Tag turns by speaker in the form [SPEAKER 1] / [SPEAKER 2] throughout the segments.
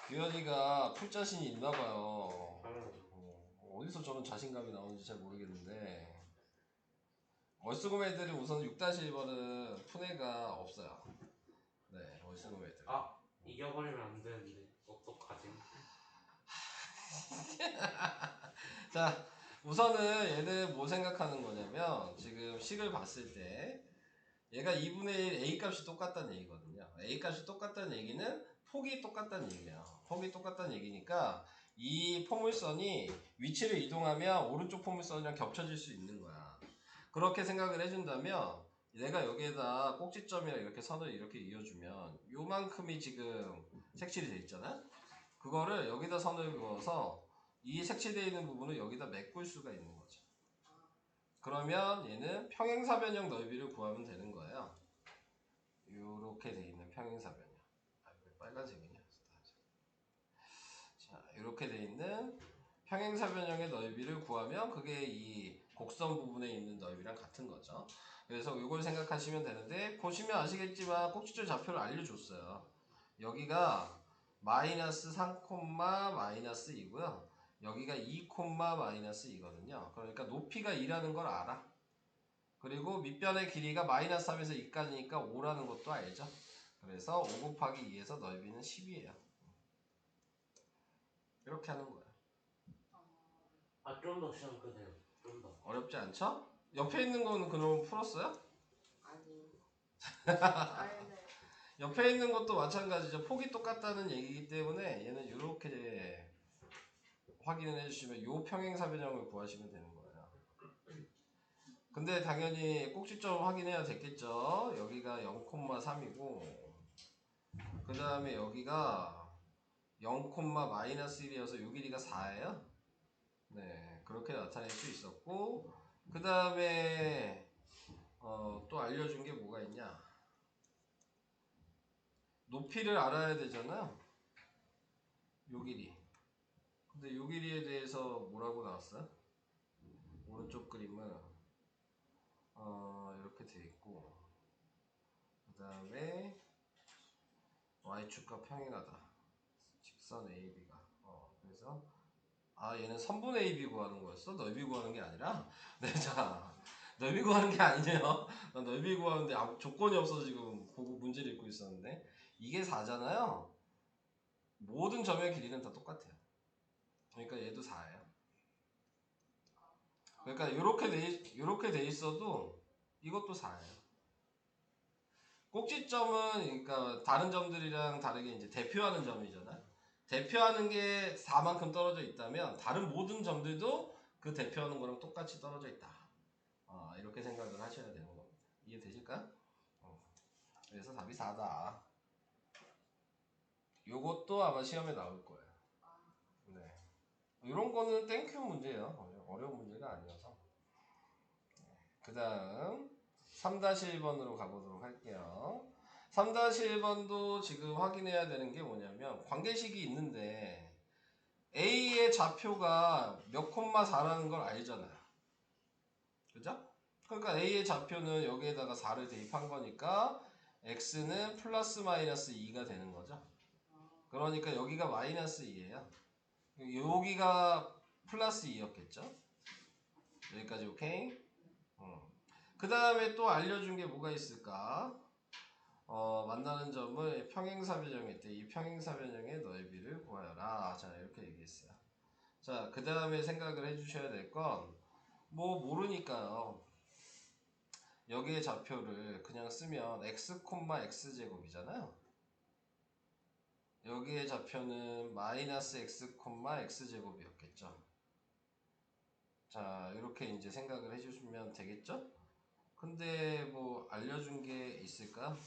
[SPEAKER 1] 규현이가 풀 자신이 있나봐요. 어디서 저런 자신감이 나오는지 잘 모르겠는데 월수금 애들은 우선 6-1번은 푼애가 없어요. 네, 월수금 애들.
[SPEAKER 2] 아, 이겨버리면 안 되는데 어떡하지?
[SPEAKER 1] 자, 우선은 얘는 뭐 생각하는 거냐면 지금 식을 봤을 때 얘가 2분의 1 A 값이 똑같다는 얘기거든요. A 값이 똑같다는 얘기는 폭이 똑같다는 얘기예요. 폭이 똑같다는 얘기니까 이 포물선이 위치를 이동하면 오른쪽 포물선이랑 겹쳐질 수 있는 거야. 그렇게 생각을 해준다면 내가 여기에다 꼭지점이랑 이렇게 선을 이렇게 이어주면 요만큼이 지금 색칠이 돼 있잖아. 그거를 여기다 선을 그어서 이 색칠되어 있는 부분을 여기다 메꿀 수가 있는 거죠. 그러면 얘는 평행사변형 넓이를 구하면 되는 거예요. 이렇게 돼 있는 평행사변형. 아, 왜 빨간색이냐? 자, 이렇게 돼 있는 평행사변형의 넓이를 구하면 그게 이 곡선 부분에 있는 넓이랑 같은 거죠. 그래서 이걸 생각하시면 되는데 보시면 아시겠지만 꼭지점 좌표를 알려줬어요. 여기가 마이너스 3, 마이너스 2고요. 여기가 2, 마이너스 2거든요. 그러니까 높이가 2라는 걸 알아. 그리고 밑변의 길이가 마이너스 3에서 2까지니까 5라는 것도 알죠. 그래서 5 곱하기 2에서 넓이는 10이에요. 이렇게 하는 거야.
[SPEAKER 2] 아, 좀 더 시험 끄세요. 좀 더.
[SPEAKER 1] 어렵지 않죠? 옆에 있는 거는 그럼 풀었어요?
[SPEAKER 3] 아니. 아니.
[SPEAKER 1] 옆에 있는 것도 마찬가지죠. 폭이 똑같다는 얘기이기 때문에 얘는 이렇게 확인을 해주시면 이 평행사변형을 구하시면 되는 거예요. 근데 당연히 꼭지점 확인해야 됐겠죠. 여기가 0,3이고 그 다음에 여기가 0, 마이너스 1이어서 요 길이가 4예요. 네, 그렇게 나타낼 수 있었고 그 다음에 또 알려준 게 뭐가 있냐. 높이를 알아야 되잖아요. 요 길이. 근데 요 길이에 대해서 뭐라고 나왔어요? 오른쪽 그림은 이렇게 돼 있고 그 다음에 y축과 평행하다. 직선 AB가. 그래서 얘는 선분 AB 구하는 거였어? 넓이 구하는 게 아니라? 네, 자, 넓이 구하는 게 아니네요. 난 넓이 구하는데 조건이 없어서 지금 보고 문제를 읽고 있었는데 이게 4잖아요. 모든 점의 길이는 다 똑같아요. 그러니까 얘도 4예요. 그러니까 이렇게 돼 있어도 이것도 4예요. 꼭지점은 그러니까 다른 점들이랑 다르게 이제 대표하는 점이잖아. 대표하는 게 4만큼 떨어져 있다면 다른 모든 점들도 그 대표하는 거랑 똑같이 떨어져 있다. 이렇게 생각을 하셔야 되는 겁니다. 이해되실까? 그래서 답이 4다. 요것도 아마 시험에 나올 거예요. 네. 이런 거는 땡큐 문제예요. 어려운 문제가 아니어서. 그 다음 3-1번으로 가보도록 할게요. 3-1번도 지금 확인해야 되는 게 뭐냐면 관계식이 있는데 A의 좌표가 몇 콤마 4라는 걸 알잖아요. 그죠? 그러니까 A의 좌표는 여기에다가 4를 대입한 거니까 X는 플러스 마이너스 2가 되는 거죠. 그러니까 여기가 마이너스 2예요. 여기가 플러스 2였겠죠? 여기까지 오케이? 그 다음에 또 알려준 게 뭐가 있을까? 만나는 점을 평행사변형일 때 이 평행사변형의 넓이를 구하여라. 자, 이렇게 얘기했어요. 자, 그 다음에 생각을 해주셔야 될 건 뭐 모르니까요. 여기에 좌표를 그냥 쓰면 x, x제곱이잖아요. 여기에 좌표는 마이너스 x, x제곱이었겠죠. 자, 이렇게 이제 생각을 해주시면 되겠죠? 근데 뭐 알려준 게 있을까?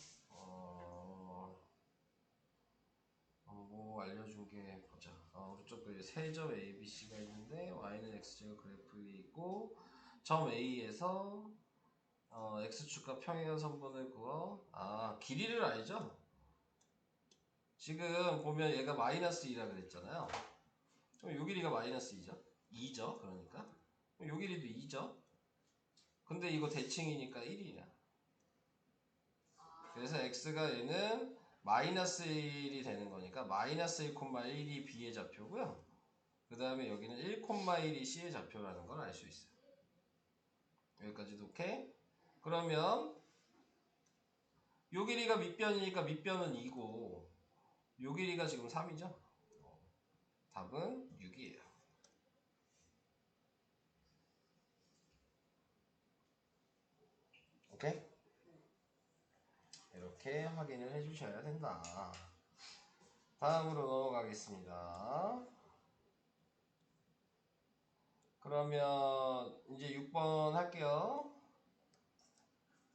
[SPEAKER 1] 뭐 알려준 게 보자. 오른쪽 그에 세점 ABC가 있는데 y는 x제곱 그래프에 있고 점 A에서 x축과 평행한 선분을 그어 길이를 알죠? 지금 보면 얘가 마이너스 2라 그랬잖아요. 그럼 요 길이가 마이너스 2죠? 2죠? 그러니까 요 길이도 2죠? 근데 이거 대칭이니까 1이야. 그래서 x가 얘는 마이너스 1이 되는 거니까 마이너스 1,1이 B의 좌표고요. 그 다음에 여기는 1,1이 C의 좌표라는 걸 알 수 있어요. 여기까지도 오케이? 그러면 요 길이가 밑변이니까 밑변은 2고 요 길이가 지금 3이죠? 답은 6이에요. 오케이? 이렇게 확인을 해주셔야 된다. 다음으로 넘어가겠습니다. 그러면 이제 6번 할게요.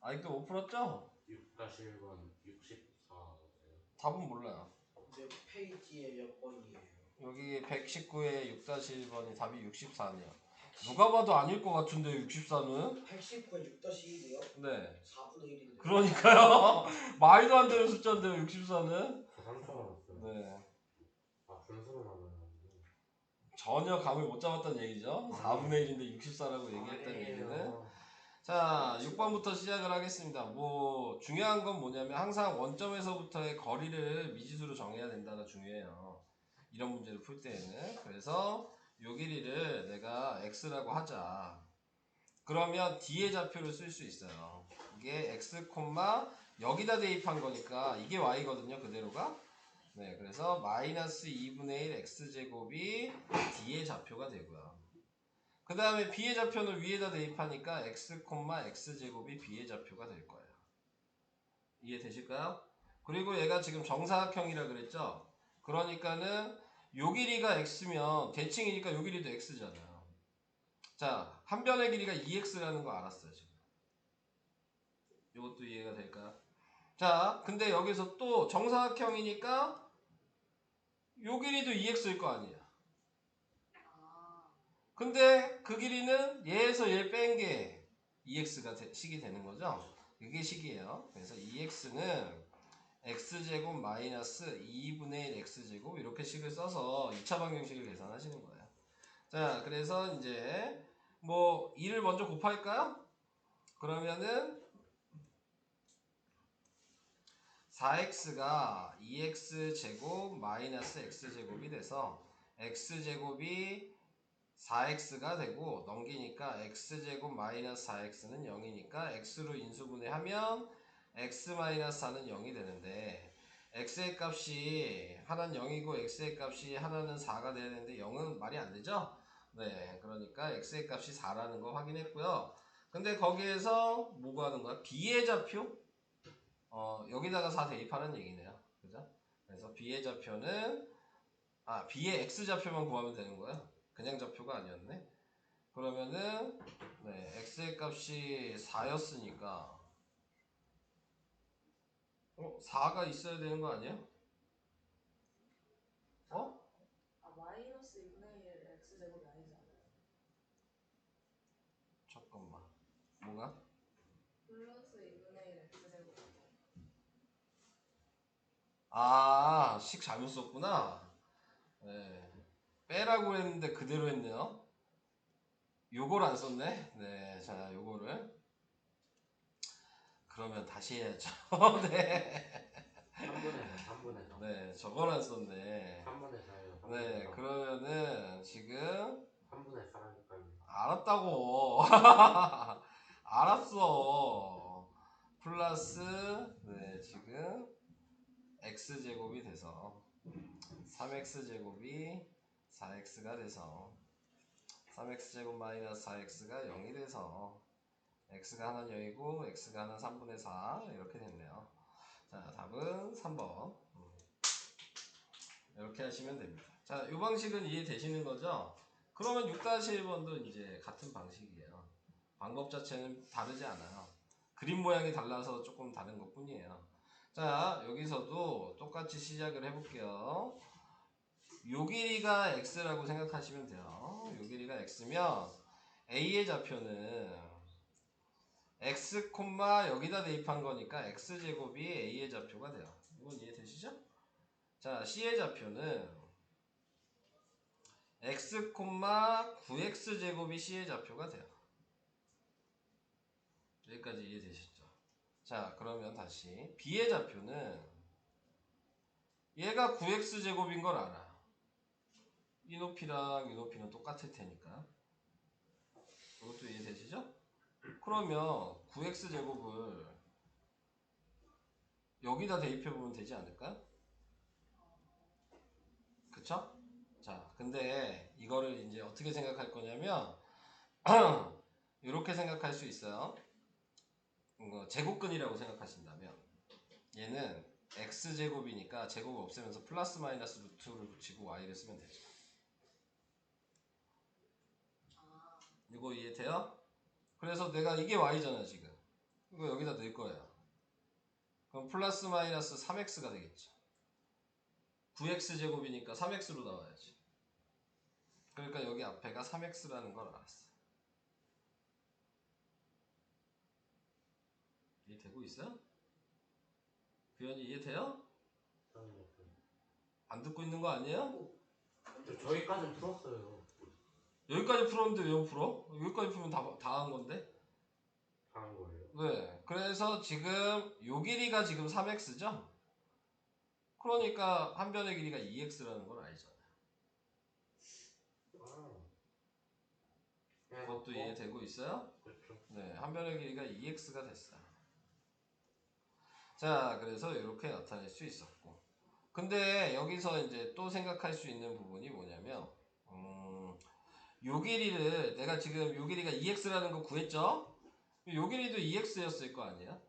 [SPEAKER 1] 아직도 못 풀었죠?
[SPEAKER 2] 6-1번 64세요.
[SPEAKER 1] 답은 몰라요.
[SPEAKER 4] 몇 페이지에 몇 번이에요?
[SPEAKER 1] 여기 119에 6-1번이 답이 64네요. 누가 봐도 아닐 것 같은데 64는?
[SPEAKER 4] 119에 6-1이요?
[SPEAKER 1] 네.
[SPEAKER 4] 4분의 1인데.
[SPEAKER 1] 그러니까요. 말도 안 되는 숫자인데요 64는?
[SPEAKER 2] 저 3초 남았어요.
[SPEAKER 1] 네.
[SPEAKER 2] 아 분수로 나눠요.
[SPEAKER 1] 전혀 감을 못 잡았다는 얘기죠. 4분의 1인데 64라고 얘기했다는 얘기는. 자, 6번부터 시작을 하겠습니다. 뭐 중요한 건 뭐냐면 항상 원점에서부터의 거리를 미지수로 정해야 된다가 중요해요. 이런 문제를 풀 때에는. 그래서 요 길이를 내가 x라고 하자. 그러면 D의 좌표를 쓸 수 있어요. 이게 x, 여기다 대입한 거니까 이게 y거든요. 그대로가. 네, 그래서 마이너스 2분의 1 x제곱이 D의 좌표가 되고요. 그 다음에 B의 좌표는 위에다 대입하니까 x, x제곱이 B의 좌표가 될 거예요. 이해되실까요? 그리고 얘가 지금 정사각형이라 그랬죠? 그러니까는 요 길이가 x면 대칭이니까 요 길이도 x잖아요. 자, 한 변의 길이가 2x라는 거 알았어요, 지금. 이것도 이해가 될까요? 자, 근데 여기서 또 정사각형이니까 요 길이도 2x일 거 아니에요. 근데 그 길이는 얘에서 얘 뺀 게 2x가 식이 되는 거죠. 이게 식이에요. 그래서 2x는 x제곱 마이너스 2분의 1 x제곱 이렇게 식을 써서 2차 방정식을 계산하시는 거예요. 자, 그래서 이제 뭐 2를 먼저 곱할까요? 그러면은 4x가 2x제곱 마이너스 x제곱이 돼서 x제곱이 4x가 되고 넘기니까 x제곱 마이너스 4x는 0이니까 x로 인수분해하면 x 마이너스 4는 0이 되는데 x의 값이 하나는 0이고 x의 값이 하나는 4가 돼야 되는데 0은 말이 안 되죠? 네, 그러니까 x의 값이 4라는 거 확인했고요. 근데 거기에서 뭐 구하는 거야? b의 좌표? 여기다가 4 대입하는 얘기네요. 그죠? 그래서 b의 좌표는 b의 x좌표만 구하면 되는 거예요. 그냥 좌표가 아니었네. 그러면은 네, x의 값이 4였으니까 4가 있어야 되는 거 아니에요?
[SPEAKER 3] 마이너스 2분의 1 x제곱이 아니잖아요.
[SPEAKER 1] 잠깐만. 뭐가?
[SPEAKER 3] 플러스 2분의 1 x제곱.
[SPEAKER 1] 식 잘못 썼구나. 네. 빼라고 했는데 그대로 했네요. 요걸 안 썼네. 네, 자, 요거를 그러면 다시 해야죠. 네.
[SPEAKER 2] 3분의 4.
[SPEAKER 1] 네, 저걸 안 썼네.
[SPEAKER 2] 3분의 4예요.
[SPEAKER 1] 네, 그러면은 지금
[SPEAKER 2] 3분의 4라니까요.
[SPEAKER 1] 알았다고. 알았어. 플러스 네, 지금 x제곱이 돼서 3x제곱이 4x가 돼서 3x제곱 마이너스 4x가 0이 돼서 x가 하나는 0이고 x가 하나는 3분의 4 이렇게 됐네요. 자, 답은 3번. 이렇게 하시면 됩니다. 자, 이 방식은 이해되시는 거죠? 그러면 6-1번도 이제 같은 방식이에요. 방법 자체는 다르지 않아요. 그림 모양이 달라서 조금 다른 것 뿐이에요. 자, 여기서도 똑같이 시작을 해볼게요. 요 길이가 x라고 생각하시면 돼요. 요 길이가 x면 a의 좌표는 x, 여기다 대입한 거니까 x제곱이 a의 좌표가 돼요. 이건 이해되시죠? 자, c의 좌표는 x, 9x제곱이 c의 좌표가 돼요. 여기까지 이해되시죠? 자, 그러면 다시 b의 좌표는 얘가 9x 제곱인 걸 알아. 이 높이랑 이 높이는 똑같을 테니까. 이것도 이해되시죠? 그러면 9x 제곱을 여기다 대입해 보면 되지 않을까요? 그쵸? 자, 근데 이거를 이제 어떻게 생각할 거냐면 이렇게 생각할 수 있어요. 이거 제곱근이라고 생각하신다면 얘는 x제곱이니까 제곱을 없애면서 플러스 마이너스 루트를 붙이고 y를 쓰면 되죠. 이거 이해돼요? 그래서 내가 이게 y잖아 지금. 이거 여기다 넣을 거예요. 그럼 플러스 마이너스 3x가 되겠죠. 9x제곱이니까 3x로 나와야지. 그러니까 여기 앞에가 3x라는 걸 알았어. 이해되고 있어요? 규현이 이해돼요? 안 듣고 있는 거 아니에요?
[SPEAKER 2] 저희까지는 풀었어요.
[SPEAKER 1] 여기까지 풀었는데 왜 못 풀어? 여기까지 풀면 다 한 건데?
[SPEAKER 2] 다른 거예요.
[SPEAKER 1] 네. 그래서 지금 요 길이가 지금 3x죠? 그러니까 한 변의 길이가 2x라는 걸 알잖아요. 그것도 이해되고 있어요?
[SPEAKER 2] 그렇죠.
[SPEAKER 1] 네. 한 변의 길이가 2x가 됐어요. 자, 그래서 이렇게 나타낼 수 있었고. 근데 여기서 이제 또 생각할 수 있는 부분이 뭐냐면, 요 길이를, 내가 지금 요 길이가 2x라는 거 구했죠? 요 길이도 2x였을 거 아니야?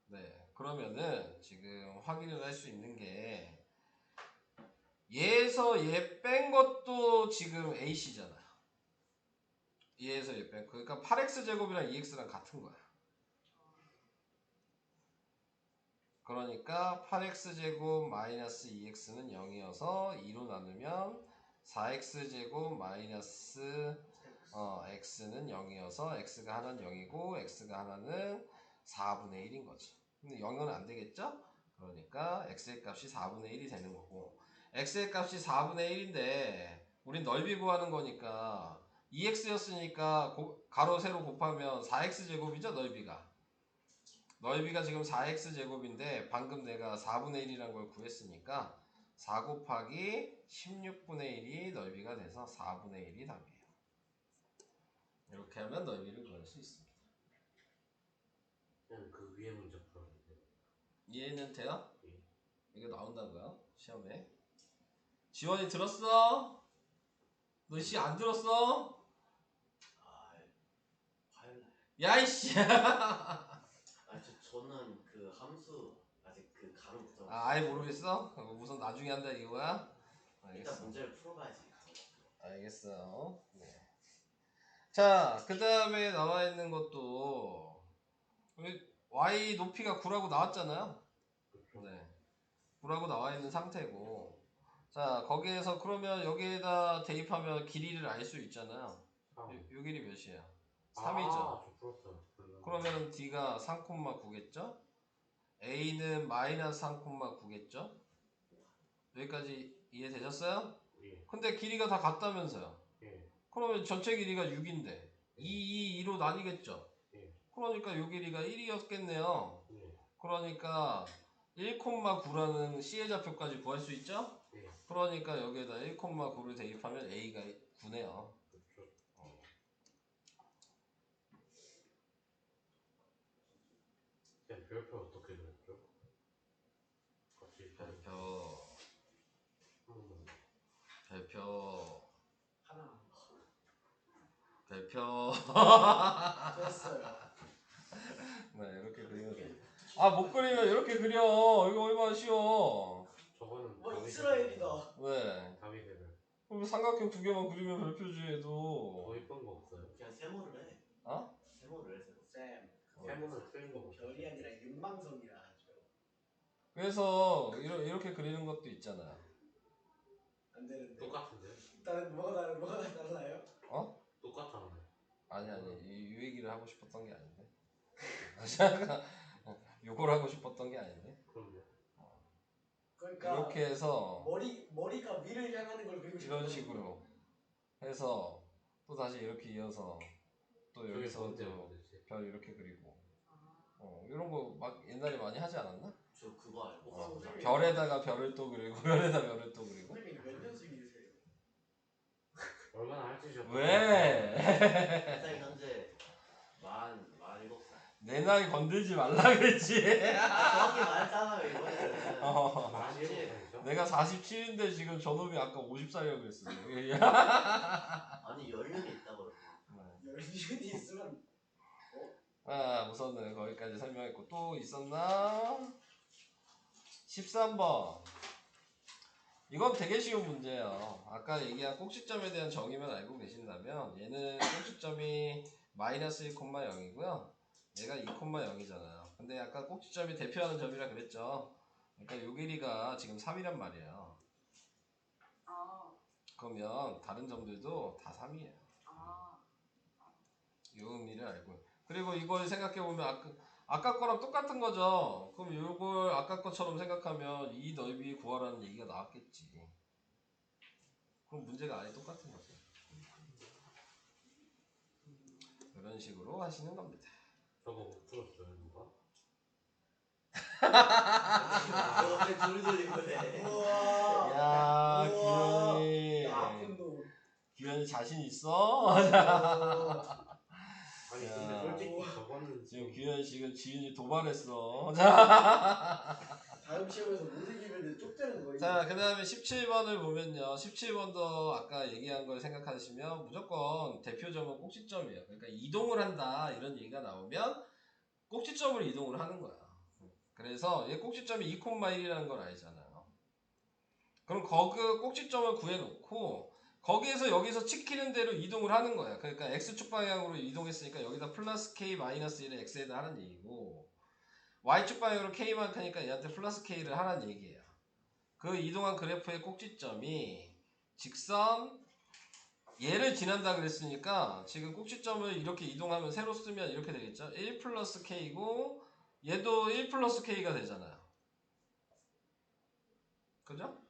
[SPEAKER 1] 네. 그러면은 지금 확인을 할 수 있는 게, 얘에서 얘 뺀 것도 지금 ac잖아. 얘에서 얘 뺀 거. 그러니까 8x 제곱이랑 2x랑 같은 거야. 그러니까 8x 제곱 마이너스 2x는 0이어서 2로 나누면 4x 제곱 마이너스 x는 0이어서 x가 하나는 0이고 x가 하나는 4분의 1인 거지. 근데 0은 안 되겠죠? 그러니까 x의 값이 4분의 1이 되는 거고, x의 값이 4분의 1인데 우린 넓이 구하는 거니까 2x였으니까 가로 세로 곱하면 4x 제곱이죠, 넓이가. 넓이가 지금 4x 제곱인데 방금 내가 4분의 1이라는 걸 구했으니까 4 곱하기 16분의 1이 넓이가 돼서 4분의 1이 답이에요. 이렇게 하면 넓이를 구할 수 있습니다.
[SPEAKER 2] 그냥 그 위에 문제 풀었는데.
[SPEAKER 1] 이해는 돼요?
[SPEAKER 2] 예.
[SPEAKER 1] 이게 나온다고요? 시험에. 지원이 들었어? 너 씨 안 들었어?
[SPEAKER 5] 화요일 날.
[SPEAKER 1] 야이씨.
[SPEAKER 5] 저는 그 함수 아직 그 가로부터.
[SPEAKER 1] 아예 모르겠어? 우선 나중에 한다 이거야?
[SPEAKER 5] 일단
[SPEAKER 1] 알겠어.
[SPEAKER 5] 문제를 풀어봐야지.
[SPEAKER 1] 알겠어요. 네. 자, 그 다음에 나와 있는 것도 y 높이가 9라고 나왔잖아요.
[SPEAKER 2] 그렇죠.
[SPEAKER 1] 네. 9라고 나와 있는 상태고, 자, 거기에서 그러면 여기에다 대입하면 길이를 알 수 있잖아요. 요 길이 몇이야? 3이죠.
[SPEAKER 2] 저 풀었어요.
[SPEAKER 1] 그러면 d가 3,9겠죠? a는 마이너스 3,9겠죠? 여기까지 이해되셨어요?
[SPEAKER 2] 예.
[SPEAKER 1] 근데 길이가 다 같다면서요.
[SPEAKER 2] 예.
[SPEAKER 1] 그러면 전체 길이가 6인데 2로 나뉘겠죠?
[SPEAKER 2] 예.
[SPEAKER 1] 그러니까 요 길이가 1이었겠네요.
[SPEAKER 2] 예.
[SPEAKER 1] 그러니까 1,9라는 C의 좌표까지 구할 수 있죠?
[SPEAKER 2] 예.
[SPEAKER 1] 그러니까 여기에다 1,9를 대입하면 A가 9네요.
[SPEAKER 2] 그렇죠. 그냥 별표 어떻게 그렸죠? 같이
[SPEAKER 1] 별표
[SPEAKER 2] 한번
[SPEAKER 4] 하나
[SPEAKER 1] 별표
[SPEAKER 4] 됐어요.
[SPEAKER 1] 네, 이렇게 그리면 돼. 아, 못 그리면 이렇게 그려. 이거 얼마나 쉬워.
[SPEAKER 2] 저거는
[SPEAKER 4] 뭐
[SPEAKER 2] 답이
[SPEAKER 4] 이스라엘이다.
[SPEAKER 1] 왜?
[SPEAKER 2] 답이 되는.
[SPEAKER 1] 그럼 삼각형 2개만 그리면 별표지 해도.
[SPEAKER 2] 더 이쁜 거 없어요?
[SPEAKER 5] 그냥 세모를 해.
[SPEAKER 1] 어?
[SPEAKER 5] 세모를 해.
[SPEAKER 4] 쌤,
[SPEAKER 2] 세모는 틀린 거 없어요.
[SPEAKER 4] 별이 아니라 윤망성이라 하죠.
[SPEAKER 1] 그래서 이렇게 그리는 것도 있잖아.
[SPEAKER 4] 안 되는데.
[SPEAKER 2] 똑같은데?
[SPEAKER 4] 일단 뭐가 달라요?
[SPEAKER 1] 어?
[SPEAKER 2] 똑같잖아요.
[SPEAKER 1] 아니 이 얘기를 하고 싶었던 게 아닌데. 잠깐 요걸 하고 싶었던 게 아닌데.
[SPEAKER 2] 그럼요.
[SPEAKER 4] 그러니까
[SPEAKER 1] 이렇게 해서
[SPEAKER 4] 머리가 위를 향하는 걸 그리고 싶어요.
[SPEAKER 1] 이런 식으로 해서 또 다시 이렇게 이어서 또 여기서
[SPEAKER 2] 뭔데
[SPEAKER 1] 또
[SPEAKER 2] 뭔데지?
[SPEAKER 1] 별 이렇게 그리고 이런 거 막 옛날에 많이 하지 않았나?
[SPEAKER 5] 저 그거 알고
[SPEAKER 1] 별에다가 별을 또 그리고 별에다 별을 또 그리고.
[SPEAKER 4] 선생님 몇 년생이세요?
[SPEAKER 2] 얼마나 할 수 있었고.
[SPEAKER 1] 왜?
[SPEAKER 5] 선생님 현재 47살.
[SPEAKER 1] 내 나이 건들지 말라 그랬지.
[SPEAKER 5] 정확히 말했잖아요 이번에는.
[SPEAKER 1] 어.
[SPEAKER 2] 47살이죠?
[SPEAKER 1] 내가 47인데 지금 저놈이 아까 50살이라고 그랬어.
[SPEAKER 5] 아니 연륜이 있다고 그러고.
[SPEAKER 4] 연륜이 있으면
[SPEAKER 1] 우선은 거기까지 설명했고 또 있었나? 13번. 이건 되게 쉬운 문제예요. 아까 얘기한 꼭지점에 대한 정의만 알고 계신다면 얘는 꼭지점이 마이너스 1,0이고요. 얘가 2,0이잖아요. 근데 아까 꼭지점이 대표하는 점이라 그랬죠. 그러니까 요 길이가 지금 3이란 말이에요.
[SPEAKER 3] 아,
[SPEAKER 1] 그러면 다른 점들도 다 3이에요.
[SPEAKER 3] 아.
[SPEAKER 1] 요 의미를 알고. 그리고 이걸 생각해보면 아까 거랑 똑같은 거죠. 그럼 요걸 아까 것처럼 생각하면 이 넓이 구하라는 얘기가 나왔겠지. 그럼 문제가 아예 똑같은 거죠. 이런 식으로 하시는 겁니다.
[SPEAKER 2] 저거 못 들었어요 누가?
[SPEAKER 5] 너 왜 둘이 돌리고 그래?
[SPEAKER 4] 우와.
[SPEAKER 1] 야,
[SPEAKER 4] 우와.
[SPEAKER 1] 규현이.
[SPEAKER 4] 나쁜 놈.
[SPEAKER 1] 규현이 자신 있어?
[SPEAKER 2] 아니
[SPEAKER 1] 야.
[SPEAKER 2] 근데 솔직히 저거는
[SPEAKER 1] 지금
[SPEAKER 2] 좀
[SPEAKER 1] 규현이 지금 지윤이 도발했어.
[SPEAKER 4] 다음 시험에서 못 이기면 쪽되는 거예요.
[SPEAKER 1] 자, 그 다음에 17번을 보면요. 17번도 아까 얘기한 걸 생각하시면 무조건 대표점은 꼭지점이에요. 그러니까 이동을 한다 이런 얘기가 나오면 꼭지점을 이동을 하는 거야. 그래서 얘 꼭지점이 2,1이라는 걸 알잖아요. 그럼 거기 꼭지점을 구해놓고 거기에서 여기서 찍히는 대로 이동을 하는 거야. 그러니까 x축 방향으로 이동했으니까 여기다 플러스 k 마이너스 1을 x에다 하는 얘기고 y축 방향으로 k만 하니까 얘한테 플러스 k를 하라는 얘기예요. 그 이동한 그래프의 꼭지점이 직선 얘를 지난다 그랬으니까 지금 꼭지점을 이렇게 이동하면 세로 쓰면 이렇게 되겠죠. 1 플러스 k고 얘도 1 플러스 k가 되잖아요. 그죠?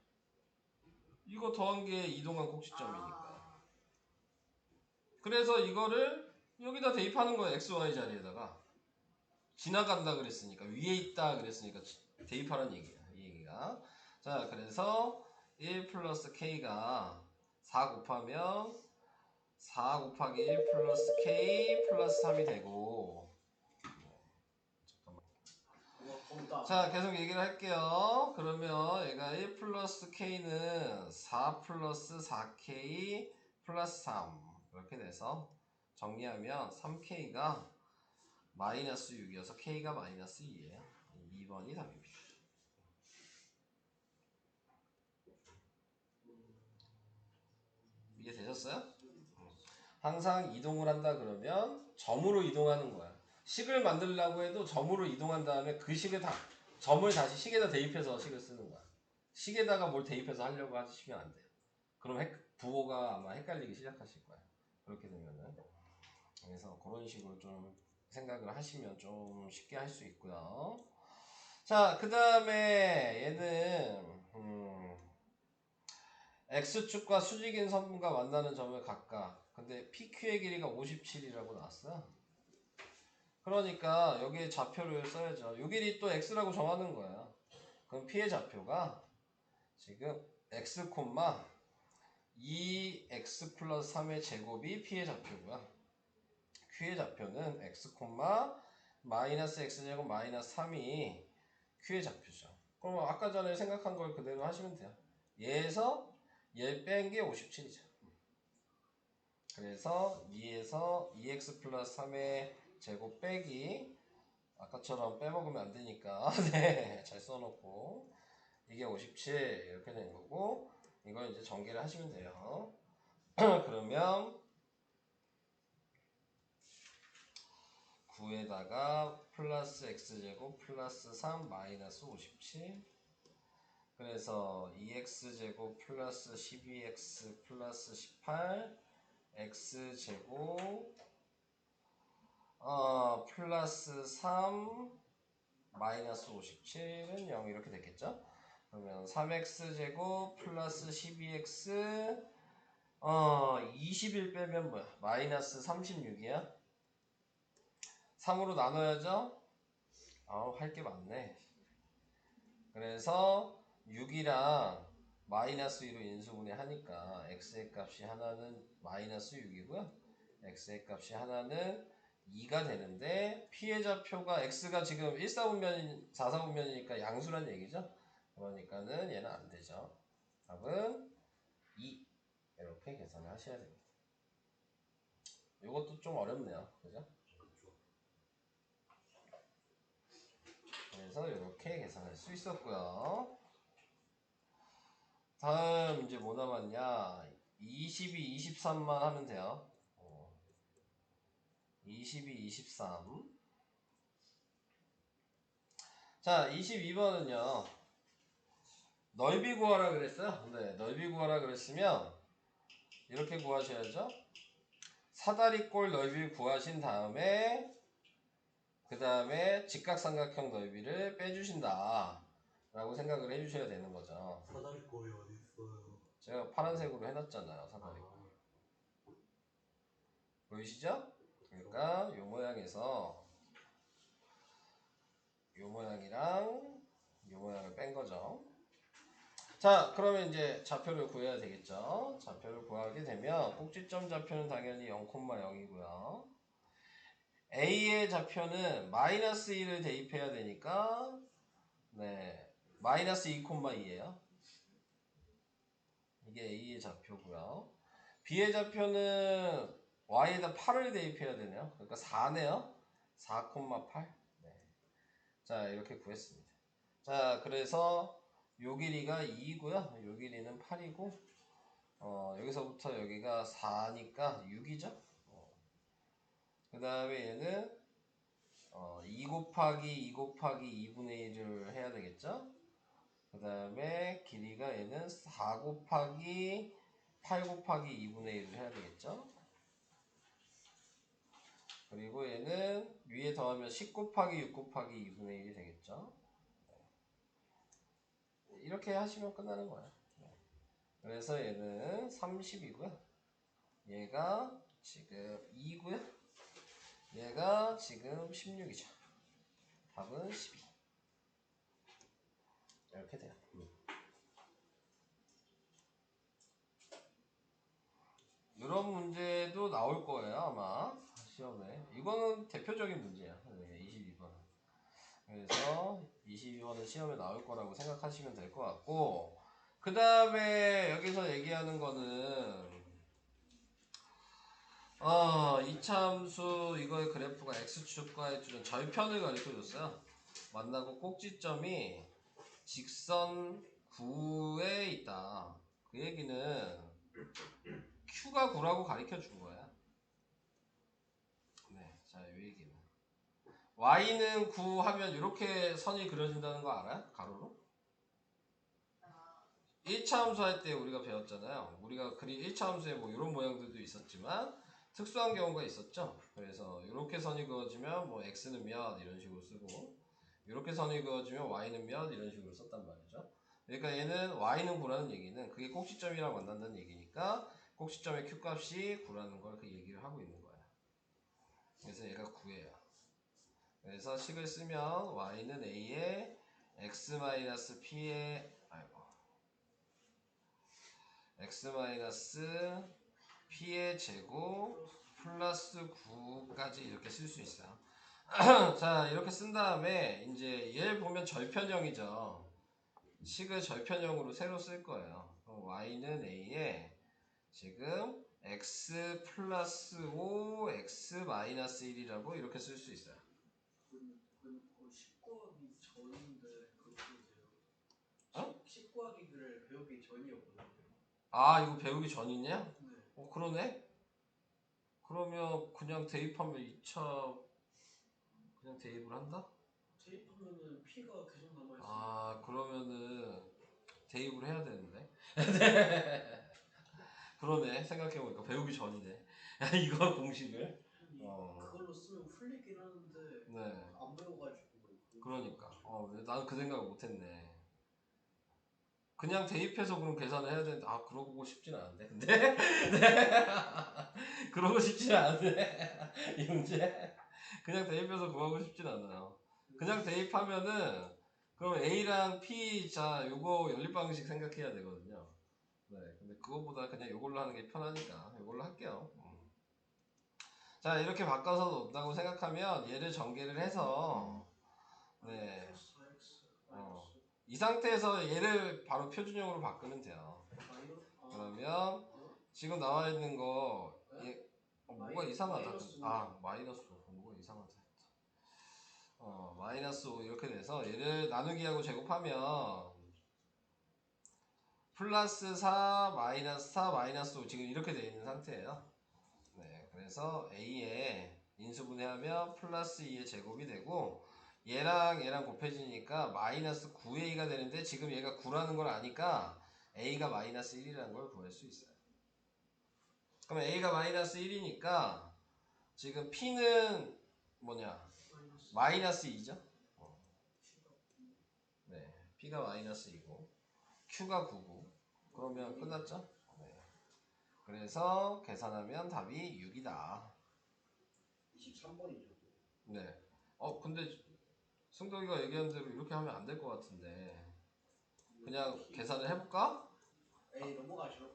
[SPEAKER 1] 이거 더한 게 이동한 꼭지점이니까. 그래서 이거를 여기다 대입하는 거예요. x, y 자리에다가. 지나간다 그랬으니까 위에 있다 그랬으니까 대입하라는 얘기야. 이 얘기가. 자, 그래서 1 플러스 k가 4 곱하면 4 곱하기 1 플러스 k 플러스 3이 되고. 자, 계속 얘기를 할게요. 그러면 얘가 1 플러스 k는 4 플러스 4k 플러스 3 이렇게 돼서 정리하면 3k가 마이너스 6이어서 k가 마이너스 2예요. 2번이 답입니다. 이해되셨어요? 항상 이동을 한다 그러면 점으로 이동하는 거야. 식을 만들려고 해도 점으로 이동한 다음에 그 식을 점을 다시 식에다 대입해서 식을 쓰는 거야. 식에다가 뭘 대입해서 하려고 하시면 안 돼요. 그럼 부호가 아마 헷갈리기 시작하실 거예요. 그렇게 되면은. 그래서 그런 식으로 좀 생각을 하시면 좀 쉽게 할 수 있고요. 자, 그 다음에 얘는 X축과 수직인 선분과 만나는 점을 각각. 근데 PQ의 길이가 57이라고 나왔어요. 그러니까 여기에 좌표를 써야죠. 이 길이 또 X라고 정하는 거예요. 그럼 P의 좌표가 지금 X, 2X 플러스 3의 제곱이 P의 좌표고요. Q의 좌표는 X, 마이너스 X제곱 마이너스 3이 Q의 좌표죠. 그럼 아까 전에 생각한 걸 그대로 하시면 돼요. 얘에서 얘 뺀 게 57이죠. 그래서 2에서 2x 플러스 3의 제곱 빼기 아까처럼 빼먹으면 안 되니까 네, 잘 써놓고 이게 57 이렇게 된 거고 이걸 이제 전개를 하시면 돼요. 그러면 9에다가 플러스 x제곱 플러스 3 마이너스 57 그래서 2x제곱 플러스 12x 플러스 18 x제곱 플러스 3 마이너스 57은 0 이렇게 됐겠죠? 그러면 3x제곱 플러스 12x 21 빼면 뭐야? 마이너스 36이야? 3으로 나눠야죠? 할 게 많네. 그래서 6이랑 마이너스 2로 인수분해 하니까 x의 값이 하나는 마이너스 6이고요. x의 값이 하나는 2가 되는데 p의 좌표가 x가 지금 1사분면, 4사분면이니까 양수란 얘기죠. 그러니까는 얘는 안 되죠. 답은 2 이렇게 계산을 하셔야 됩니다. 이것도 좀 어렵네요. 그죠? 그래서 이렇게 계산할 수 있었고요. 다음 이제 뭐 남았냐? 22, 23만 하면 돼요. 22, 23. 자, 22번은요. 넓이 구하라 그랬어요. 네, 넓이 구하라 그랬으면 이렇게 구하셔야죠. 사다리꼴 넓이를 구하신 다음에 그 다음에 직각삼각형 넓이를 빼주신다 라고 생각을 해주셔야 되는 거죠.
[SPEAKER 2] 사다리꼴이 어디 있어요?
[SPEAKER 1] 제가 파란색으로 해놨잖아요. 사다리꼴. 보이시죠? 그러니까 이 모양에서 이 모양이랑 이 모양을 뺀 거죠. 자, 그러면 이제 좌표를 구해야 되겠죠. 좌표를 구하게 되면 꼭지점 좌표는 당연히 0,0이고요. A의 좌표는 마이너스 1을 대입해야 되니까 네, 마이너스 2,2예요. 이게 A의 좌표고요. B의 좌표는 Y에다 8을 대입해야 되네요. 그러니까 4네요. 4,8. 네. 자, 이렇게 구했습니다. 자, 그래서 요 길이가 2이고요. 요 길이는 8이고 여기서부터 여기가 4니까 6이죠. 그 다음에 얘는 2 곱하기 2 곱하기 2분의 1을 해야 되겠죠. 그 다음에 길이가 얘는 4 곱하기 8 곱하기 2분의 1을 해야 되겠죠. 그리고 얘는 위에 더하면 10 곱하기 6 곱하기 2분의 1이 되겠죠. 이렇게 하시면 끝나는 거예요. 그래서 얘는 30이고요. 얘가 지금 2고요. 얘가 지금 16이죠. 답은 12. 이렇게 돼요. 이런 문제도 나올 거예요, 아마. 시험에. 이거는 대표적인 문제야. 22번. 그래서 22번은 시험에 나올 거라고 생각하시면 될 것 같고, 그 다음에 여기서 얘기하는 거는 이차함수 이거의 그래프가 x축과 y축은 절편을 가리켜 줬어요. 만나고 꼭지점이 직선 9에 있다. 그 얘기는 q가 9라고 가리켜 준 거야. 네, 자, 이 얘기는 y는 9 하면 이렇게 선이 그려진다는 거 알아요? 가로로? 1차 함수 할 때 우리가 배웠잖아요. 우리가 그린 1차 함수에 뭐 이런 모양들도 있었지만 특수한 경우가 있었죠. 그래서 이렇게 선이 그어지면 뭐 x는 몇 이런 식으로 쓰고 이렇게 선이 그어지면 y는 몇 이런 식으로 썼단 말이죠. 그러니까 얘는 y는 9라는 얘기는 그게 꼭지점이랑 만난다는 얘기니까 꼭지점의 q값이 9라는 걸 그 얘기를 하고 있는 거야. 그래서 얘가 9예요. 그래서 식을 쓰면 y는 a에 x-p에 x-p의 제곱 플러스 9까지 이렇게 쓸 수 있어요. 자, 이렇게 쓴 다음에 이제 얘를 보면 절편형이죠. 식을 절편형으로 새로 쓸 거예요. 그럼 y는 a에 지금 x 플러스 5 x 마이너스 1이라고 이렇게 쓸 수 있어요.
[SPEAKER 4] 10구하기 전인데 그렇게 돼요.
[SPEAKER 1] 어?
[SPEAKER 4] 10구하기를 배우기 전이었거든요.
[SPEAKER 1] 아, 이거 배우기 전이냐?
[SPEAKER 4] 네.
[SPEAKER 1] 그러네? 그러면 그냥 대입하면 2차 그냥 대입을 한다?
[SPEAKER 4] 대입하면은 P가 계속 남아있어요.
[SPEAKER 1] 아, 그러면은 대입을 해야 되는데. 그러네. 생각해보니까 배우기 전이네. 이거 공식을.
[SPEAKER 4] 그걸로 쓰면 풀리긴 하는데
[SPEAKER 1] 네.
[SPEAKER 4] 안 배워가지고.
[SPEAKER 1] 그러니까. 나는 그 생각을 못했네. 그냥 대입해서 그럼 계산을 해야 되는데, 그러고 싶진 않은데. 근데? 네. 그러고 싶진 않은데. 이 문제. 그냥 대입해서 구하고 싶진 않아요. 그냥 대입하면은, 그럼 A랑 P, 자, 요거 연립 방식 생각해야 되거든요. 네, 근데 그거보다 그냥 요걸로 하는 게 편하니까 요걸로 할게요. 자, 이렇게 바꿔서 놓는다고 생각하면 얘를 전개를 해서 네,
[SPEAKER 4] 플러스 4x
[SPEAKER 1] 이 상태에서 얘를 바로 표준형으로 바꾸면 돼요. 그러면 지금 나와 있는 거 얘, 뭐가 이상하다.
[SPEAKER 4] 마이너스 오.
[SPEAKER 1] 마이너스 5. 뭐가 이상하다. 마이너스 5 이렇게 돼서 얘를 나누기하고 제곱하면 플러스 4 마이너스 4 마이너스 5 지금 이렇게 되어 있는 상태예요. 네, 그래서 A에 인수분해하면 플러스 2의 제곱이 되고 얘랑 곱해지니까 마이너스 9A가 되는데 지금 얘가 9라는 걸 아니까 A가 마이너스 1이라는 걸 구할 수 있어요. 그럼 A가 마이너스 1이니까 지금 P는 뭐냐? 마이너스 2죠? 네, P가 마이너스 2고 Q가 9고 그러면 끝났죠? 네. 그래서 계산하면 답이 6이다.
[SPEAKER 4] 23번이죠.
[SPEAKER 1] 네. 근데 승덕이가 얘기한 대로 이렇게 하면 안 될 것 같은데 그냥 계산을 해볼까?
[SPEAKER 4] 에이 넘어가죠.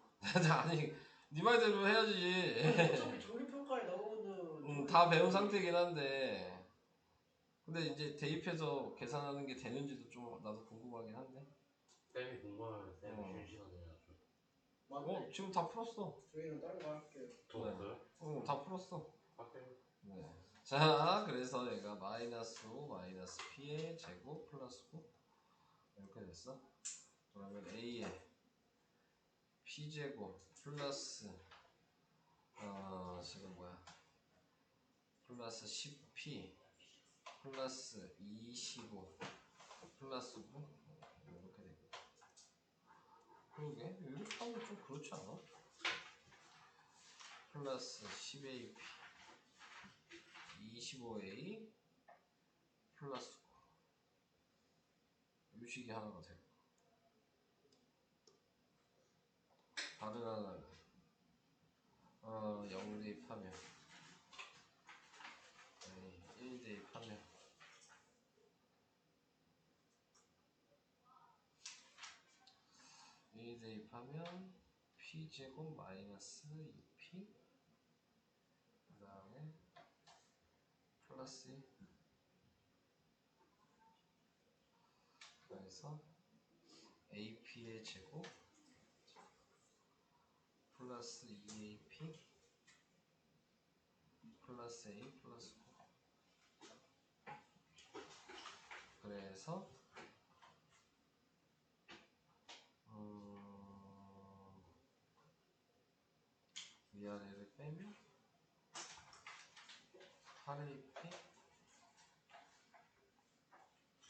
[SPEAKER 1] 아니 네 말대로 해야지.
[SPEAKER 4] 어차피 정기평가에 나오는
[SPEAKER 1] 다 배운 상태이긴 한데 근데 이제 대입해서 계산하는 게 되는지도 좀 나도 궁금하긴 한데
[SPEAKER 2] 쌤이 공부하면 쌤
[SPEAKER 1] 어.
[SPEAKER 2] 쉬는 시간에 해야죠.
[SPEAKER 4] 맞네.
[SPEAKER 1] 지금 다 풀었어.
[SPEAKER 4] 저희는 다른 거 할게요.
[SPEAKER 2] 더 없어요?
[SPEAKER 1] 다 풀었어.
[SPEAKER 2] 학교
[SPEAKER 1] 네. 자, 그래서 얘가 마이너스 5 마이너스 P의 제곱 플러스 9 이렇게 됐어. 그러면 A의 P제곱 플러스 지금 뭐야 플러스 10P 플러스 25 플러스 9 이렇게 되겠다. 그러게 이렇게 하면 좀 그렇지 않아? 플러스 10AP 25A 플러스 9 유식이 하나가 되고 다른 하나는 0 대입하면 1 대입하면 1 대입하면 P제곱 마이너스 2P 그 다음에 플러스 1 그래서 AP의 제곱 플러스 2AP 플러스 A 플러스 9 그래서 위아래를 빼면 8AP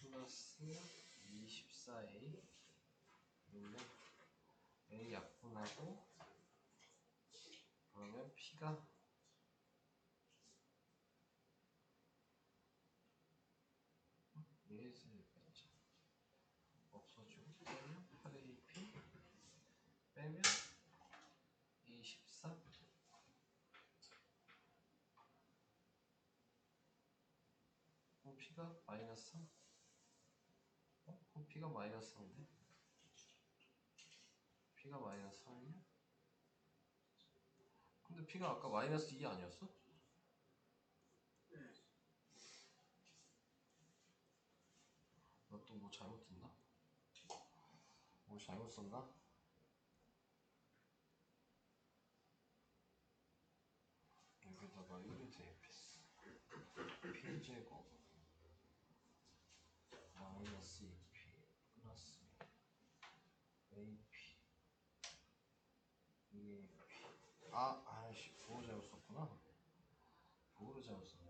[SPEAKER 1] 플러스 24A 그러면 A 약분하고 그러면 P가 얘에서 뺐죠. 없어지고 빼면 8AP 빼면 24 그럼 P가 마이너스 3 그럼 P가 마이너스 3인데 P가 마이너스 3이냐? 근데 P가 아까 마이너스 2 아니었어? 나 또 뭐 잘못 썼나? 뭐 잘못 썼나? 여기다가 1을 대입했어. P제곱 마이너스 2P 플러스 AP 2AP 아이씨 부호 잘못 썼구나. 부호를 잘못 썼네.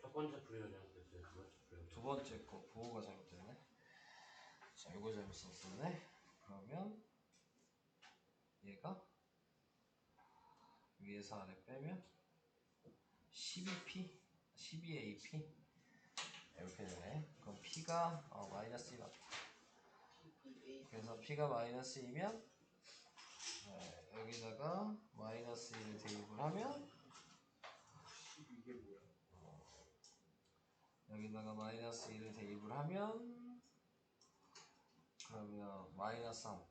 [SPEAKER 2] 첫 번째 풀이가 잘못됐어요. 두 번째 풀이가
[SPEAKER 1] 두 번째 거 부호가 잘못됐네. 자 이거 잘못 썼었네. 그러면 얘가 위에서 아래 빼면 12P 12AP 이렇게 되네. 그럼 P가 마이너스 2 맞다. 그래서 P가 마이너스 2면 여기다가 마이너스 1을 대입을 하면
[SPEAKER 4] 이게 뭐야?
[SPEAKER 1] 여기다가 마이너스 1을 대입을 하면 그러면 마이너스 3,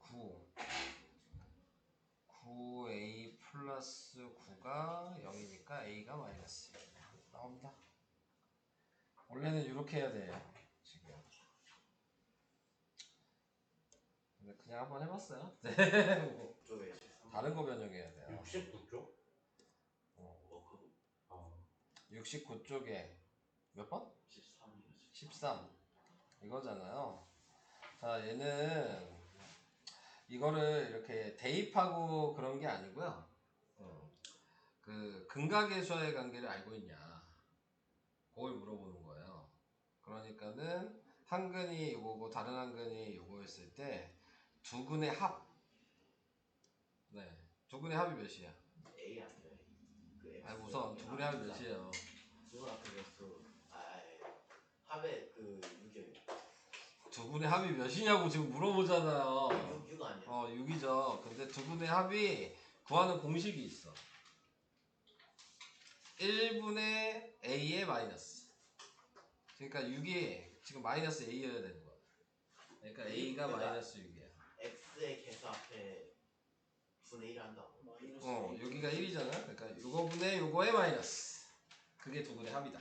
[SPEAKER 1] 9a 플러스 9가 0이니까 a가 마이너스 1 나옵니다. 원래는 이렇게 해야 돼요. 지금. 근데 그냥 한번 해봤어요. 네.
[SPEAKER 5] 쪽에
[SPEAKER 1] 다른 거 변형해야 돼요.
[SPEAKER 2] 69쪽?
[SPEAKER 5] 워크
[SPEAKER 2] 아
[SPEAKER 1] 69쪽에 몇 번?
[SPEAKER 5] 13이죠.
[SPEAKER 1] 13 이거잖아요. 자, 얘는 이거를 이렇게 대입하고 그런 게 아니고요. 그 근각의수와의 관계를 알고 있냐 그걸 물어보는 거예요. 그러니까는 한 근이 이거고 다른 한 근이 이거였을 때 두 근의 합. 네, 두 근의 합이 몇이야?
[SPEAKER 5] A 아니에요. 그 X.
[SPEAKER 1] 아니 우선 두 근의 합이 몇이에요?
[SPEAKER 5] 두 앞에 수. 합의 그 6이에요.
[SPEAKER 1] 두 근의 합이 몇이냐고 지금 물어보잖아요.
[SPEAKER 5] 6 아니야?
[SPEAKER 1] 6이죠. 근데 두 근의 합이 구하는 공식이 있어. 1분의 a의 마이너스. 그러니까 6이 지금 마이너스 a여야 되는 거야. 그러니까 a가 마이너스 6이야.
[SPEAKER 5] X의 개수 앞에 분의 1 한다고.
[SPEAKER 4] 마이너스
[SPEAKER 1] 여기가 1이잖아. 그러니까 요거 분의 요거의 마이너스. 그게 두 근의 합이다.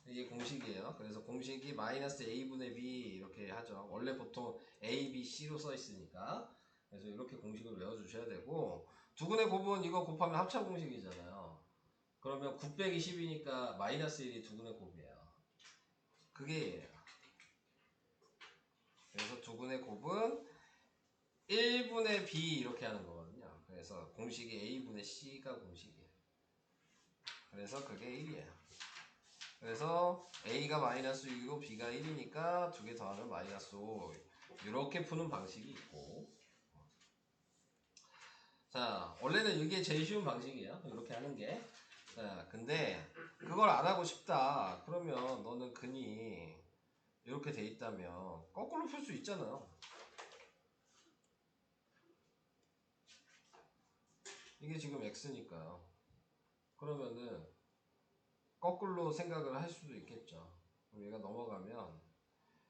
[SPEAKER 1] 이게 공식이에요. 그래서 공식이 마이너스 a분의 b 이렇게 하죠. 원래 보통 a, b, c로 써 있으니까. 그래서 이렇게 공식을 외워주셔야 되고 두 근의 곱은 이거 곱하면 합차 공식이잖아요. 그러면 9 빼기 10이니까 마이너스 1이 두 근의 곱이에요. 그게 얘예요. 그래서 두 근의 곱은 1분의 b 이렇게 하는 거거든요. 그래서 공식이 a분의 c가 공식이에요. 그래서 그게 1이에요. 그래서 a가 마이너스 6이고 b가 1이니까 두 개 더하면 마이너스 5 이렇게 푸는 방식이 있고 자 원래는 이게 제일 쉬운 방식이에요. 이렇게 하는 게. 자 근데 그걸 안 하고 싶다 그러면 너는 근이 이렇게 돼 있다면 거꾸로 풀 수 있잖아요. 이게 지금 x니까요. 그러면은 거꾸로 생각을 할 수도 있겠죠. 그럼 얘가 넘어가면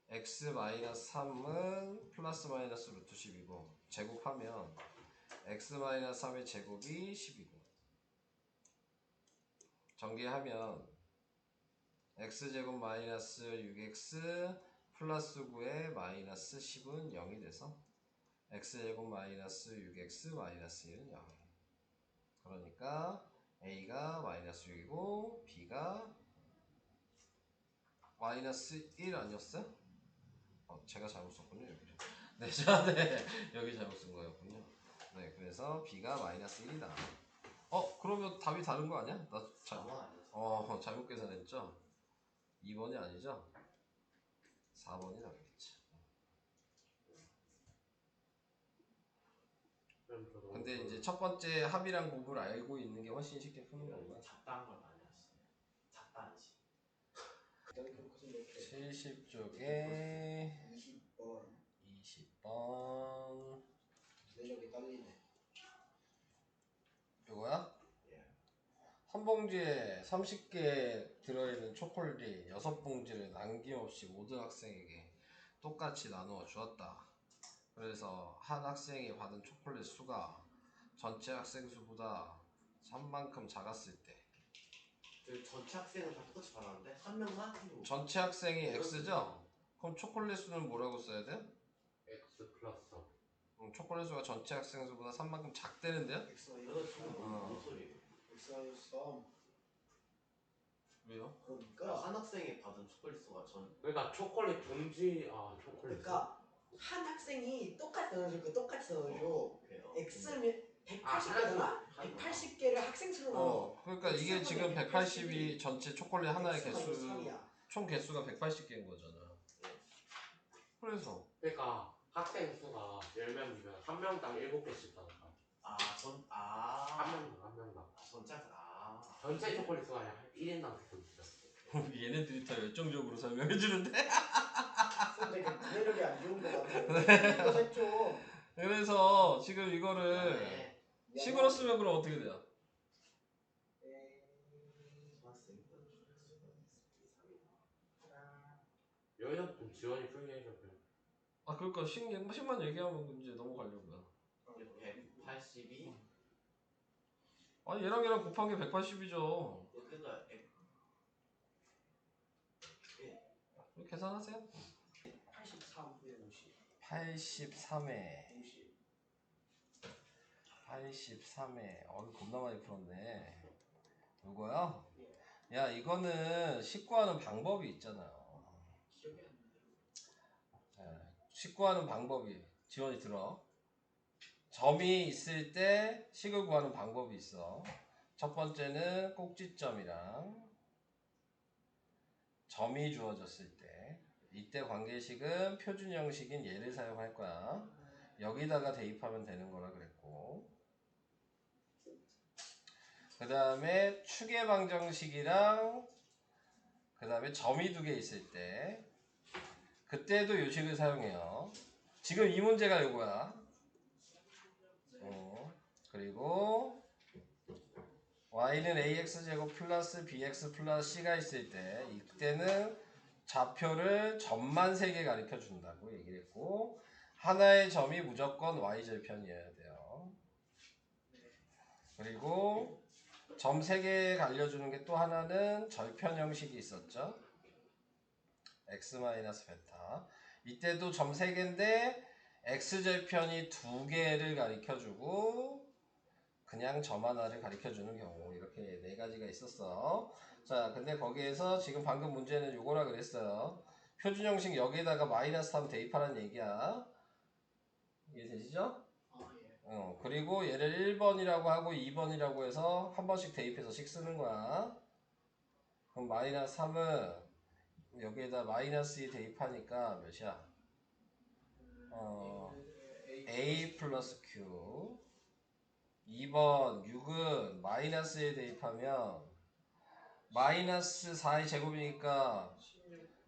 [SPEAKER 1] x-3은 플러스 마이너스 루트 10이고 제곱하면 x-3의 제곱이 10이고 전개하면 x제곱 마이너스 6x 플러스 9에 마이너스 10은 0이 돼서 x제곱 마이너스 6x 마이너스 1은 0. 그러니까 a가 마이너스 6이고 b가 마이너스 1 아니었어요? 제가 잘못 썼군요. 여기. 네, 여기 잘못 쓴 거였군요. 네, 그래서 b가 마이너스 1이다. 그러면 답이 다른 거 아니야? 나 잘못 계산했죠? 2번이 아니죠? 4번이 답이겠지. 근데 이제 첫 번째 합이랑 곱을 알고 있는 게 훨씬 쉽게 푸는 거구나.
[SPEAKER 5] 작다는 걸 많이 하시네. 작다는지.
[SPEAKER 1] 70쪽에
[SPEAKER 4] 20번
[SPEAKER 1] 20번
[SPEAKER 4] 내력이 딸리네.
[SPEAKER 1] 이거야?
[SPEAKER 5] 예.
[SPEAKER 1] 한 봉지에 30개 들어있는 초콜릿 6봉지를 남김없이 모든 학생에게 똑같이 나누어 주었다. 그래서 한 학생이 받은 초콜릿 수가 전체 학생 수보다 3만큼 작았을 때
[SPEAKER 5] 그 전체 학생은 다 똑같이 받았는데 한 명만
[SPEAKER 1] 전체 학생이 X죠? 그럼 초콜릿 수는 뭐라고 써야 돼요?
[SPEAKER 2] X 플러스
[SPEAKER 1] 초콜릿 수가 전체 학생 수보다 3만큼 작대는데요?
[SPEAKER 5] 이거 지금 무슨 소리예요?
[SPEAKER 4] 엑스와이 썸.
[SPEAKER 1] 왜요?
[SPEAKER 4] 그러니까
[SPEAKER 5] 한 학생이 받은 초콜릿 수가
[SPEAKER 2] 그러니까 초콜릿 봉지 초콜릿
[SPEAKER 4] 그러니까 한 학생이 똑같이 넣어줄 거 똑같이 넣어줘. X면 180개잖아? 180개를 학생 수로 나눠.
[SPEAKER 1] 그러니까 이게 지금 180이 전체 초콜릿 하나의 개수
[SPEAKER 4] X-3이야.
[SPEAKER 1] 총 개수가 180개인 거잖아. 그래서
[SPEAKER 2] 그러니까 학생 수가 10명이면 한 명당 7개씩 받았다. 한 명당. 전체 초콜릿 수가 아니라 1인당 초콜릿이야.
[SPEAKER 1] 얘네들이 더 열정적으로 설명해주는데?
[SPEAKER 4] 근데 그 내력이 안 좋은 거 같아. 이거 했죠.
[SPEAKER 1] 그래서 지금 이거를 식으로 쓰면 그럼 어떻게 돼요?
[SPEAKER 2] 여기서 좀 지원이 풀게 해줘. 그냥.
[SPEAKER 1] 아 그러니까 식만 얘기하면 이제 넘어가려고요.
[SPEAKER 5] 182.
[SPEAKER 1] 아니 얘랑 곱한 게 180이죠.
[SPEAKER 5] 그러니까
[SPEAKER 1] 계산하세요.
[SPEAKER 4] 83에 50.
[SPEAKER 1] 83에
[SPEAKER 4] 50.
[SPEAKER 1] 83에 겁나 많이 풀었네. 이거요? 야 이거는 식구하는 방법이 있잖아요.
[SPEAKER 4] 기억이 안 나요.
[SPEAKER 1] 예, 식구하는 방법이 지원이 들어. 점이 있을 때 식을 구하는 방법이 있어. 첫 번째는 꼭지점이랑 점이 주어졌을 때 이때 관계식은 표준 형식인 얘를 사용할 거야. 여기다가 대입하면 되는 거라 그랬고, 그 다음에 축의 방정식이랑 그 다음에 점이 2개 있을 때 그때도 요식을 사용해요. 지금 이 문제가 요거야. 그리고 y는 ax제곱 플러스 bx 플러스 c가 있을 때 이때는 좌표를 점만 3개 가르쳐 준다고 얘기를 했고, 하나의 점이 무조건 y절편이어야 돼요. 그리고 점 3개 알려주는 게 또 하나는 절편 형식이 있었죠. x-베타. 이때도 점 3개인데 x절편이 2개를 가르쳐주고 그냥 점 하나를 가르쳐주는 경우, 이렇게 4가지가 있었어. 자, 근데 거기에서 지금 방금 문제는 요거라 그랬어요. 표준 형식 여기에다가 마이너스 하면 대입하라는 얘기야. 이해되시죠?
[SPEAKER 4] 아 예.
[SPEAKER 1] 그리고 얘를 1번이라고 하고 2번이라고 해서 한 번씩 대입해서 식 쓰는 거야. 그럼 마이너스 3은 여기에다 마이너스 2 대입하니까 몇이야? A 플러스 Q. 2번 6은 마이너스에 대입하면 마이너스 4의 제곱이니까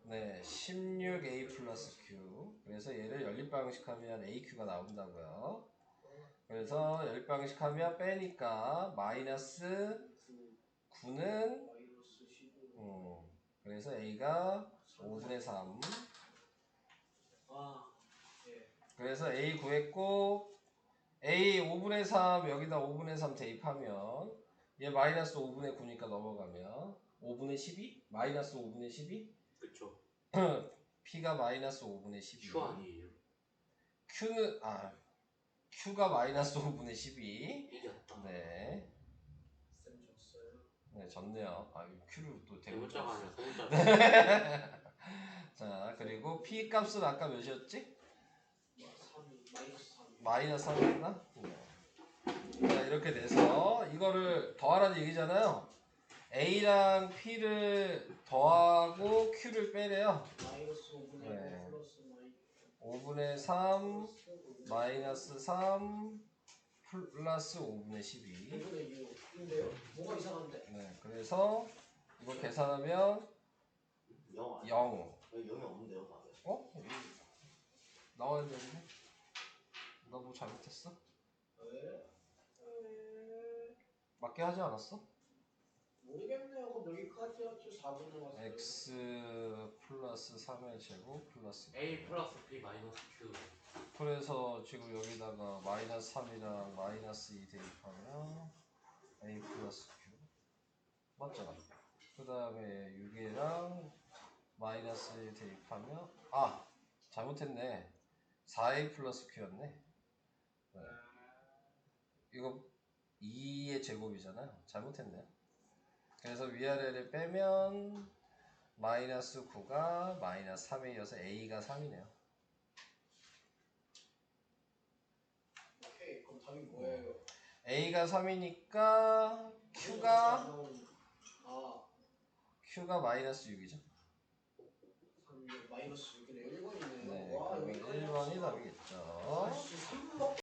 [SPEAKER 1] 16A 플러스 Q. 그래서 얘를 연립방식하면 AQ가 나온다고요. 그래서 연립방식하면 빼니까 마이너스 9는
[SPEAKER 4] 마이너스 15.
[SPEAKER 1] 그래서 A가 5분의 3.
[SPEAKER 4] 아 예.
[SPEAKER 1] 그래서 A 구했고 A 5분의 3 여기다 5분의 3 대입하면 얘 마이너스 5분의 9니까 넘어가면 5분의 12? 마이너스 5분의 12?
[SPEAKER 2] 그쵸.
[SPEAKER 1] P가 마이너스 5분의 12.
[SPEAKER 2] Q 아니에요.
[SPEAKER 1] Q가 마이너스 5분의 12.
[SPEAKER 2] 이겼다.
[SPEAKER 1] 네.
[SPEAKER 4] 쌤 줬어요.
[SPEAKER 1] 네, 졌네요. Q를 또
[SPEAKER 2] 대문자가 아니라 소문자.
[SPEAKER 1] 자, 그리고 P 값은 아까 몇이었지?
[SPEAKER 4] 3 마이너스 3.
[SPEAKER 1] 마이너스 3이었나? 자, 이렇게 돼서 이거를 더하라는 얘기잖아요. A랑 P를 더하고 Q를 빼래요.
[SPEAKER 4] 마이너스 5분의
[SPEAKER 1] 네.
[SPEAKER 4] 5 플러스
[SPEAKER 1] 5분의 3 마이너스 3 플러스 5분의 12.
[SPEAKER 4] 5분의 6인데요. 뭐가 이상한데?
[SPEAKER 1] 네, 그래서 이거 계산하면
[SPEAKER 5] 0 아니야?
[SPEAKER 1] 0.
[SPEAKER 5] 여기 0이 없는데요, 다들.
[SPEAKER 1] 나와야 되는데? 나 뭐 잘못했어? 맞게 하지 않았어?
[SPEAKER 4] 모르겠네요. 그럼 여기까지였죠. 4분 남았어요.
[SPEAKER 1] x 플러스 3의 제곱 플러스
[SPEAKER 2] A 플러스 B 마이너스 Q.
[SPEAKER 1] 그래서 지금 여기다가 마이너스 3이랑 마이너스 2 대입하면 a 플러스 q 맞잖아. 그 다음에 6이랑 마이너스 1 대입하면 잘못했네. 4a 플러스 q였네. 네. 이거 2의 제곱이잖아요. 잘못했네요. 그래서 위아래를 빼면 마이너스 9가 마이너스 3이어서 a가 3이네요.
[SPEAKER 4] 오케이. 그럼 답이 뭐예요?
[SPEAKER 1] a가 3이니까 q가 마이너스 6이죠.
[SPEAKER 4] 3 마이너스 6이네. 1번이네.
[SPEAKER 1] 네,
[SPEAKER 4] 와,
[SPEAKER 1] 그러면
[SPEAKER 4] 여기까지
[SPEAKER 1] 1번이 답이겠죠.
[SPEAKER 4] 아씨 3번